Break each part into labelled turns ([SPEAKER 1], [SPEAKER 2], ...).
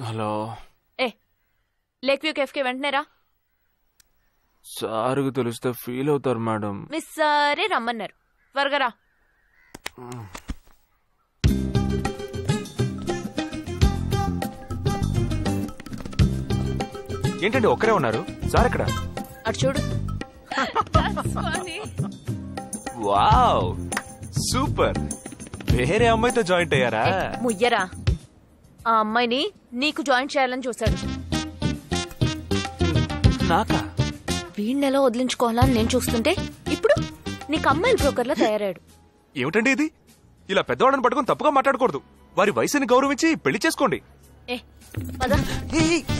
[SPEAKER 1] Hello
[SPEAKER 2] lake view cafe కి వెంటనే రా.
[SPEAKER 1] సార్కి తెలిస్తే ఫీల్ అవుతారు మేడం.
[SPEAKER 2] మిస్ సారే రమ్మన్నారు, త్వరగా రా.
[SPEAKER 1] ఏంటండి ఒక్కరే ఉన్నారు? సార్ ఎక్కడ?
[SPEAKER 2] అటు చూడు.
[SPEAKER 1] Wow super. వేరే అమ్మాయితో జాయింట్ అయ్యారా?
[SPEAKER 2] ముయ్యరా, ఆ అమ్మాయిని నీకు జాయిన్ చేయాలని చూశాడు.
[SPEAKER 1] నాకా?
[SPEAKER 2] వీణ్ణెలా వదిలించుకోవాలని నేను చూస్తుంటే ఇప్పుడు నీకు అమ్మాయిల బ్రోకర్లా తయారాడు.
[SPEAKER 1] ఏమిటండి ఇది? ఇలా పెద్దవాళ్ళని పట్టుకుని తప్పుగా మాట్లాడకూడదు. వారి వయసుని గౌరవించి పెళ్లి చేసుకోండి.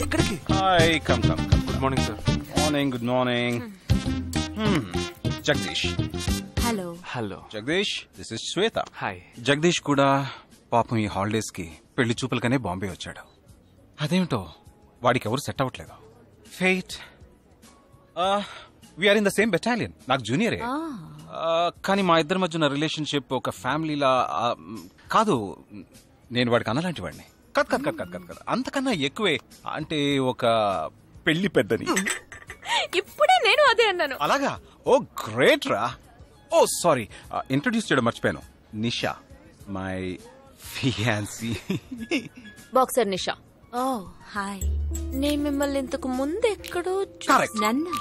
[SPEAKER 3] ఎక్కడికి? Hi, come.
[SPEAKER 1] Good morning sir.
[SPEAKER 3] Morning, good morning. Jagadish.
[SPEAKER 2] Hello.
[SPEAKER 1] Hello
[SPEAKER 3] Jagadish, this is Shweta.
[SPEAKER 1] Hi.
[SPEAKER 3] Jagadish కూడా పాపం ఈ హాలిడేస్ కి పెళ్లి చూపులకనే బాంబే వచ్చాడు. అదేమిటో వాడికి ఎవరు సెట్ అవ్వట్లేదు. ఫెయిట్. We're in the same battalion. నాకు జూనియరే. కానీ మా ఇద్దరి మధ్య ఉన్న రిలేషన్షిప్ ఒక ఫ్యామిలీలా కాదు. నేను వాడికి అన్నలాంటి వాడిని కద్ అంతకన్నా ఎక్కువే. అంటే ఒక పెళ్లి పెద్దని.
[SPEAKER 2] ఇప్పుడే నేను అదే అన్నాను.
[SPEAKER 3] అలాగా? ఓ గ్రేట్ రా. ఓ సారీ, ఇంట్రొడ్యూస్ చేయడం మర్చిపోయాను. Nisha, my fiancee.
[SPEAKER 2] Boxer Nisha. Oh hi. నేను మిమ్మల్ని ఇంతకు ముందు ఎక్కడో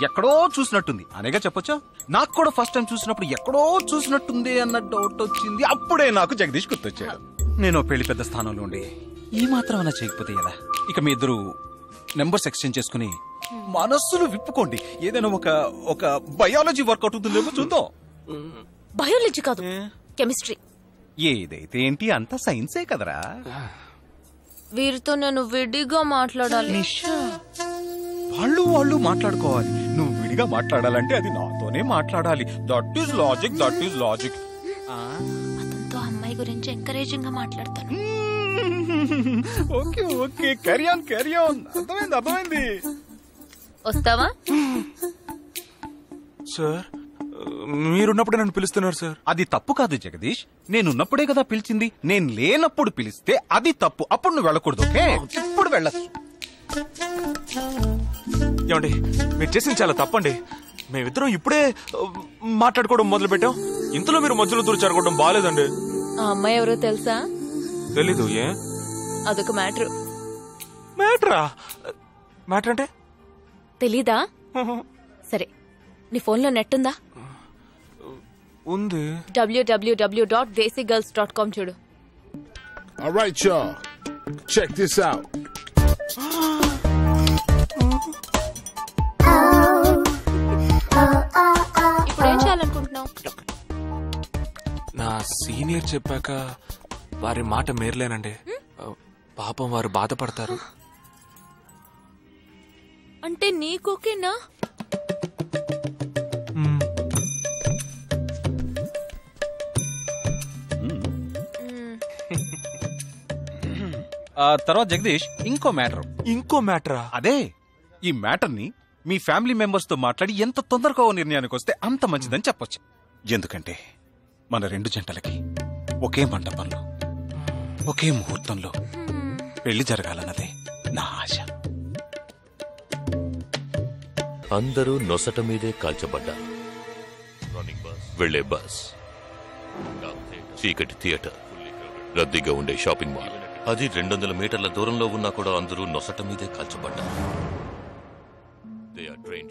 [SPEAKER 3] ఎక్కడో చూసినట్టుంది అనేగా చెప్పొచ్చా? నాకు కూడా ఫస్ట్ టైం చూసినప్పుడు ఎక్కడో చూసినట్టుంది అన్న డౌట్ వచ్చింది. అప్పుడే నాకు జగదీష్ గుర్తొచ్చాడు. నేను పెళ్లి పెద్ద స్థానంలో ఉండి ఈ మాత్రం అలా చేయకపోతే ఎలా? ఇక మీ ఇద్దరు నెంబర్స్ ఎక్స్చేంజ్ చేసుకుని మనస్సులు విప్పుకోండి. ఏదైనా ఒక బయాలజీ వర్కౌట్ అవుతుందేమో చూద్దాం.
[SPEAKER 2] బయాలజీ కాదు, కెమిస్ట్రీ.
[SPEAKER 3] ఏదైతే ఏంటి, అంత సైన్సే కదరా.
[SPEAKER 2] వీరితో నేను విడిగా మాట్లాడాలి.
[SPEAKER 3] వాళ్ళు మాట్లాడుకోవాలి. నువ్వు విడిగా మాట్లాడాలంటే అది నాతోనే మాట్లాడాలి. That is logic.
[SPEAKER 2] అతనితో అమ్మాయి గురించి ఎంకరేజింగ్ గా మాట్లాడతాను.
[SPEAKER 3] Okay, carry on. అర్థమైంది.
[SPEAKER 2] వస్తావా?
[SPEAKER 1] సార్, మీరున్నప్పుడే నన్ను పిలుస్తున్నారు సార్.
[SPEAKER 3] అది తప్పు కాదు జగదీష్. నేనున్నప్పుడే కదా పిలిచింది. నేను లేనప్పుడు పిలిస్తే అది తప్పు. అప్పుడు నువ్వు వెళ్ళకూడదు. ఓకే, ఇప్పుడు వెళ్ళచ్చు.
[SPEAKER 1] ఏమండి, మీరు చేసింది చాలా తప్పండి. మేమిద్దరం ఇప్పుడే మాట్లాడుకోవడం మొదలు పెట్టాం. ఇంతలో మీరు మధ్యలో దూరం బాగాలేదండి.
[SPEAKER 2] ఆ అమ్మాయి ఎవరో తెలుసా?
[SPEAKER 1] తెలీదు. ఏ?
[SPEAKER 2] అదొక మ్యాటర్.
[SPEAKER 1] మ్యాటర్ అంటే
[SPEAKER 2] తెలీదా? సరే, నీ ఫోన్లో నెట్ ఉందా?
[SPEAKER 1] ఉంది.
[SPEAKER 2] www.desicgirls.com చూడు.
[SPEAKER 4] Alright y'all, check this out.
[SPEAKER 2] ఇప్పుడు ఏం చేయాలనుకుంటున్నావు?
[SPEAKER 1] నా సీనియర్ చెప్పాక వారి మాట మేరలేనండి. పాపం వారు బాధపడతారు.
[SPEAKER 2] అంటే నీకోకేనా?
[SPEAKER 3] తర్వాత జగదీష్, ఇంకో మ్యాటరా? అదే, ఈ మ్యాటర్ ని మీ ఫ్యామిలీ మెంబర్స్ తో మాట్లాడి ఎంత తొందరగా నిర్ణయానికి వస్తే అంత మంచిదని చెప్పొచ్చు. ఎందుకంటే మన రెండు జంటలకి ఒకే మండపంలో ఒకే ముహూర్తంలో పెళ్లి జరగాలన్నదే నా ఆశ.
[SPEAKER 5] అందరూ నొసట మీదే కాల్చబడ్డారు. వెళ్లే బస్, చీకటి థియేటర్, రద్దీగా ఉండే షాపింగ్ మాల్, అది 200 మీటర్ల దూరంలో ఉన్నా కూడా అందరూ నొసట మీదే కాల్చబడ్డారు.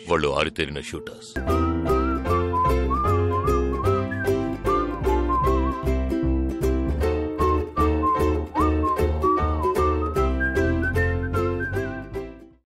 [SPEAKER 5] వాళ్ళు ఆరితేరిన షూటర్స్.